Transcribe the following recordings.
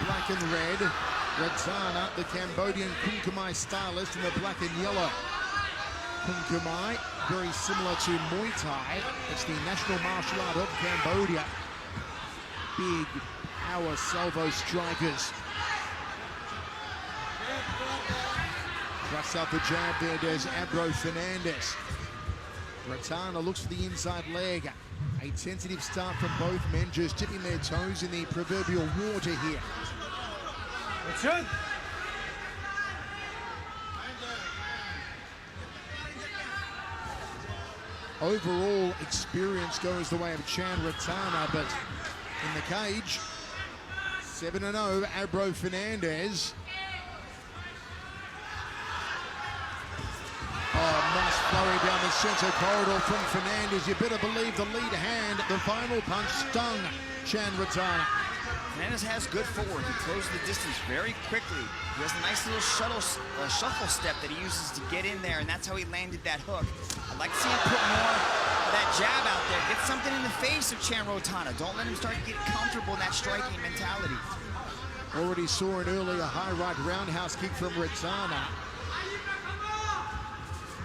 black and red. Ratana, the Cambodian Kunkumai stylist in the black and yellow. Kunkumai, very similar to Muay Thai. It's the national martial art of Cambodia. Big power salvo strikers. Thrusts out the jab there, there's Abro Fernandez. Ratana looks for the inside leg. A tentative start from both men, just dipping their toes in the proverbial water here. That's good. Overall experience goes the way of Chan Ratana, but in the cage, 7-0, Abro Fernandez. Oh, nice flurry down the center corridor from Fernandez. You better believe the lead hand, the final punch stung Chan Ratana. Fernandez has good footwork. He closes the distance very quickly. He has a nice little shuffle step that he uses to get in there, and that's how he landed that hook. I'd like to see him put more of that jab out there. Get something in the face of Chan Ratana. Don't let him start getting comfortable in that striking mentality. Already saw an earlier high right roundhouse kick from Ratana.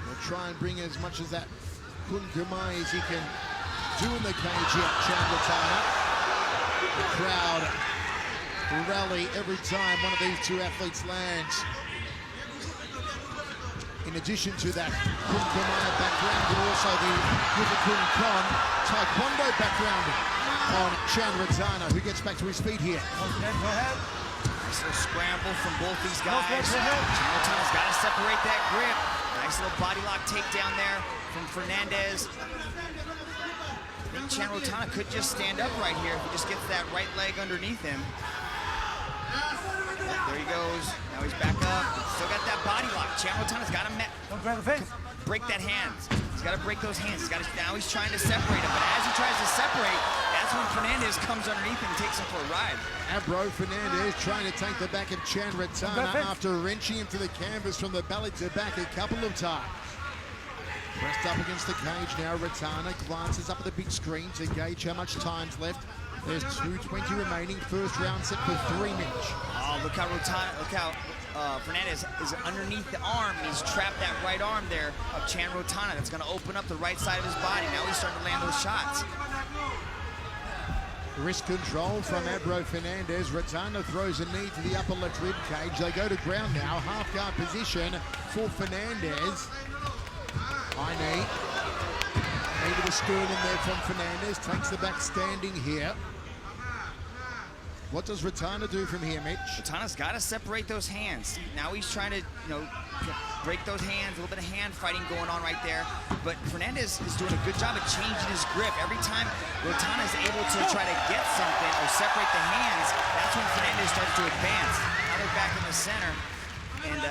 We'll try and bring as much as that Kunkumai as he can do in the cage here, Chan Ratana. The crowd rally every time one of these two athletes lands. In addition to that Kunkumai background, but also the Yukakun Kon Taekwondo background on Chan Ratana, who gets back to his feet here. Nice little scramble from both these guys. Chan Ratana's got to separate that grip. Nice little body lock takedown there from Fernandez. I think Chan Ratana could just stand up right here if he just gets that right leg underneath him. There he goes. Now he's back up. Still got that body lock. Chan Ratana's got to break that hand. He's got to break those hands. Now he's trying to separate him. But as he tries to separate, that's when Fernandez comes underneath him and takes him for a ride. Abro Fernandez trying to take the back of Chan Ratana after wrenching him to the canvas from the belly to back a couple of times. Pressed up against the cage now, Ratana glances up at the big screen to gauge how much time's left. There's 2:20 remaining, first round set for 3 minutes. Oh, look how Fernandez is underneath the arm. He's trapped that right arm there of Chan Ratana. That's going to open up the right side of his body. Now he's starting to land those shots. Wrist control from Abro Fernandez. Ratana throws a knee to the upper left rib cage. They go to ground now, half guard position for Fernandez. High knee. Knee to the sternum there from Fernandez. Takes the back standing here. What does Ratana do from here, Mitch? Ratana's got to separate those hands. Now he's trying to, break those hands. A little bit of hand fighting going on right there. But Fernandez is doing a good job of changing his grip. Every time Ratana is able to try to get something or separate the hands, that's when Fernandez starts to advance. Now they're back in the center. And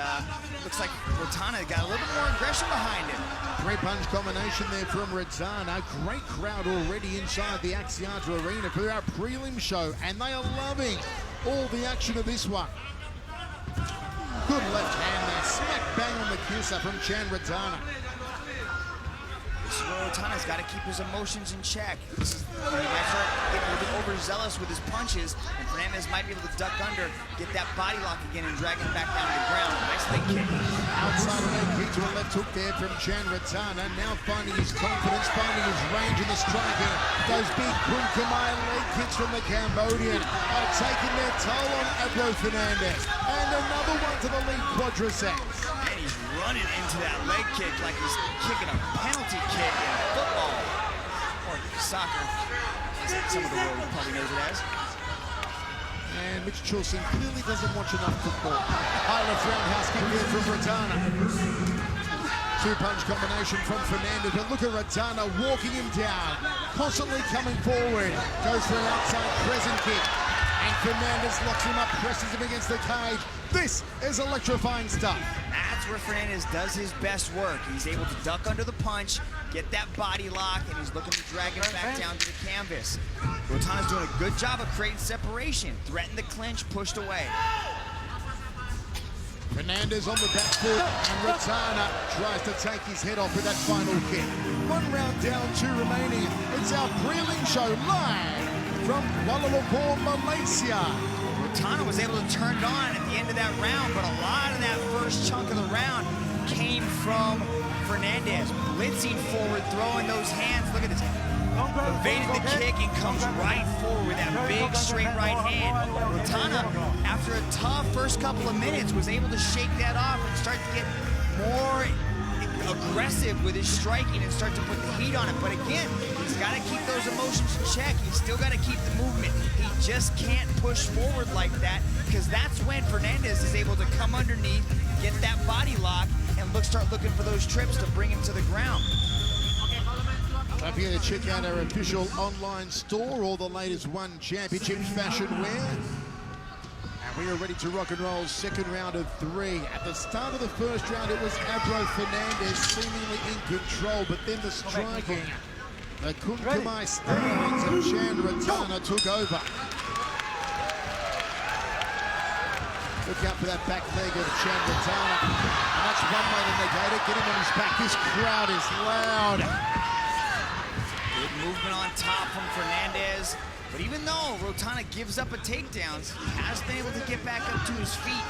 looks like Ratana got a little bit more aggression behind him. 3-punch combination there from Ratana. Great crowd already inside the Axiata Arena for our prelim show, and they are loving all the action of this one. Good left hand there, smack bang on the kisser from Chan Ratana. This is where Ratana's got to keep his emotions in check. He might start getting a little bit overzealous with his punches, and Fernandez might be able to duck under, get that body lock again, and drag him back down to the ground. Nice leg kick. Outside leg kick to a left hook there from Chan Ratana. Now finding his confidence, finding his range in the striking. Those big Kunkumai leg kicks from the Cambodian are taking their toll on Abro Fernandez. And another one to the lead quadriceps. And he's running into that leg kick like he's kicking a penalty kick in football. Or soccer, as some of the world probably knows it as. And Mitch Chilson clearly doesn't watch enough football. High left roundhouse kick there from Ratana. 2-punch combination from Fernandez, but look at Ratana walking him down, constantly coming forward. Goes for an outside crescent kick. And Fernandez locks him up, presses him against the cage. This is electrifying stuff. That's where Fernandez does his best work. He's able to duck under the punch, get that body lock, and he's looking to drag him back down to the canvas. Ratana's doing a good job of creating separation. Threatened the clinch, pushed away. Fernandez on the back foot, and Ratana tries to take his head off with that final kick. 1 round down, 2 remaining. It's our prelim show live from Kuala Lumpur, Malaysia. Rotana was able to turn it on at the end of that round, but a lot of that first chunk of the round came from Fernandez, blitzing forward, throwing those hands. Look at this. Evaded the kick and comes right forward with that big straight right hand. Rotana, after a tough first couple of minutes, was able to shake that off and start to get more aggressive with his striking and start to put the heat on it. But again, he's got to keep those emotions in check. He's still got to keep the movement. He just can't push forward like that, because that's when Fernandez is able to come underneath, get that body lock, and start looking for those trips to bring him to the ground. Don't forget to check out our official online store, all the latest One Championship fashion wear. And we are ready to rock and roll second round of 3. At the start of the first round, it was Abro Fernandez seemingly in control, but then the striking, the Kunkumai Stallions of Chan Rotana took over. Look out for that back leg of Chan Rotana. And that's one way to negate it. Get him on his back. This crowd is loud. Good movement on top from Fernandez. But even though Rotana gives up a takedowns, he has been able to get back up to his feet.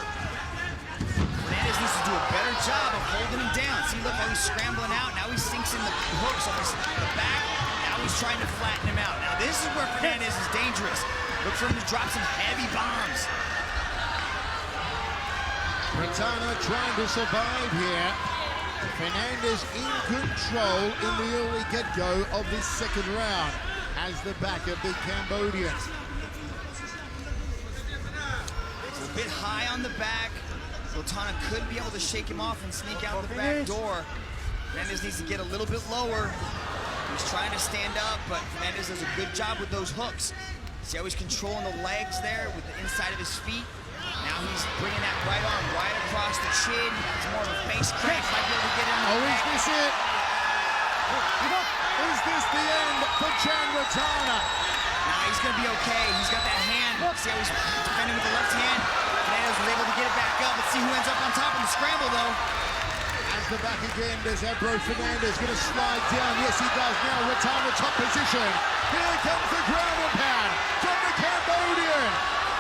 Fernandez needs to do a better job of holding him down. See, look how he's scrambling out. Now he sinks in the hooks on the back. Now he's trying to flatten him out. Now this is where Fernandez is dangerous. Look for him to drop some heavy bombs. Rotana trying to survive here. Fernandez in control in the early get-go of this second round as the back of the Cambodian. It's a bit high on the back. Rotana could be able to shake him off and sneak out the back door. Fernandez needs to get a little bit lower. He's trying to stand up, but Fernandez does a good job with those hooks. See how he's controlling the legs there with the inside of his feet? Now he's bringing that right arm right across the chin. It's more of a face crank. Might be able to get him. Oh, is this it? Is this the end for Chan Rotana? Nah, he's going to be okay. He's got that hand. See how he's defending with the left hand? Fernandez was able to get it back up. Let's see who ends up on top in the scramble, though. As the back again, there's Abro Fernandez going to slide down. Yes, he does. Now Rotana top position. Here comes the ground and pound from the Cambodian.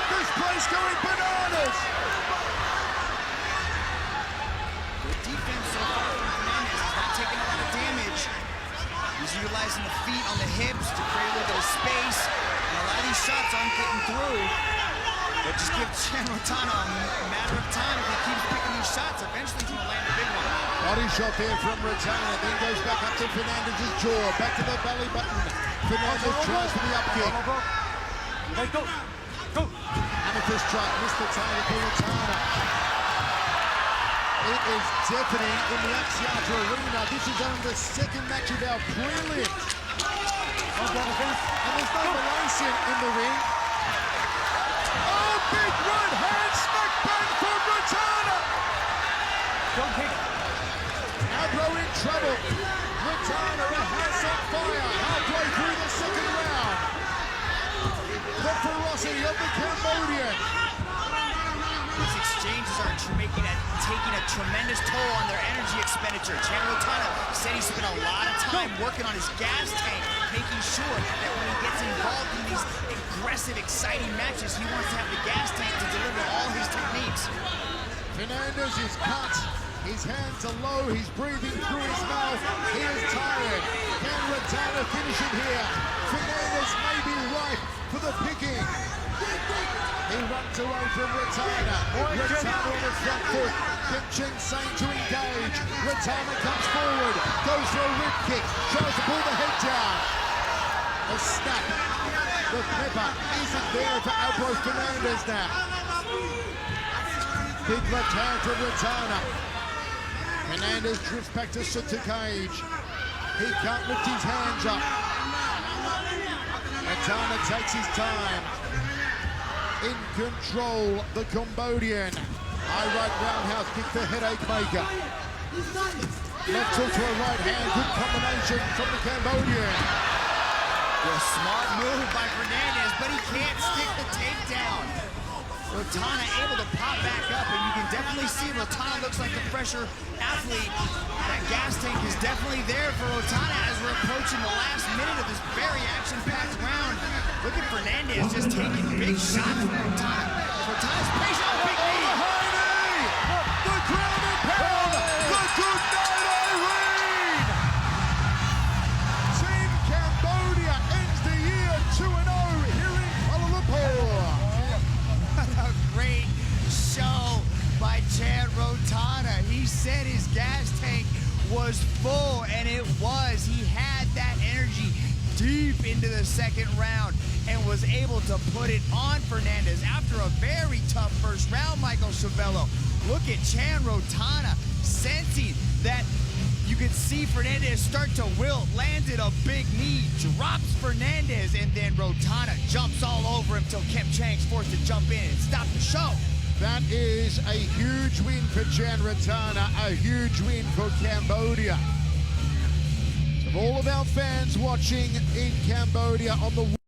This place going bananas. Good defense so far from Fernandez. He's not taking a lot of damage. He's utilizing the feet on the hips to create a little bit of space. And a lot of these shots aren't getting through. But just give Chan Rotana a matter of time. If he keeps picking these shots, eventually he's going to land a big one. Body shot there from Rotana, then goes back up to Fernandez's jaw, back to the belly button. Fernandez tries for the up kick. Go. Amethyst strike, missed the target for Rotana. It is deafening in the Axiata Arena. This is only the second match of our prelim. And there's no Malaysian in the ring. Oh, big right hand smack bang from Rotana. Don't kick. Abro in trouble. Rotana, a house on fire, halfway through the second round. The ferocity of the Cambodian. These exchanges are taking a tremendous toll on their energy expenditure. Chan Rotana said he spent a lot of time working on his gas tank, making sure that when he gets involved in these aggressive, exciting matches, he wants to have the gas tank to deliver all his techniques. Fernandez is cut. His hands are low. He's breathing through his mouth. He is tired. Can Rotana finish him here? Fernandez may be ripe for the picking. He runs away from Rotana. Rotana on the front foot. Kim Ching saying to engage. Rotana comes forward. Goes for a rib kick. Tries to pull the head down. A snap. The pepper isn't there for Abro Fernandez now. Big left hand from Rotana. Fernandez drifts back to center cage. He can't lift his hands up. Rotana takes his time. In control, the Cambodian. High right roundhouse kick, the headache maker. Left hook to a right hand, good combination from the Cambodian. A smart move by Fernandez, but he can't stick the takedown. Rotana able to pop back up, and you can definitely see Rotana looks like the fresher athlete. That gas tank is definitely there for Rotana as we're approaching the last minute of this very action-packed round. Look at Fernandez just taking big shots from Rotana. was full, and it was. He had that energy deep into the second round and was able to put it on Fernandez after a very tough first round, Michael Chavello. Look at Chan Rotana sensing that you could see Fernandez start to wilt, landed a big knee, drops Fernandez, and then Rotana jumps all over him till Kim Chang's forced to jump in and stop the show. That is a huge win for Chan Rotana, a huge win for Cambodia. Of all of our fans watching in Cambodia on the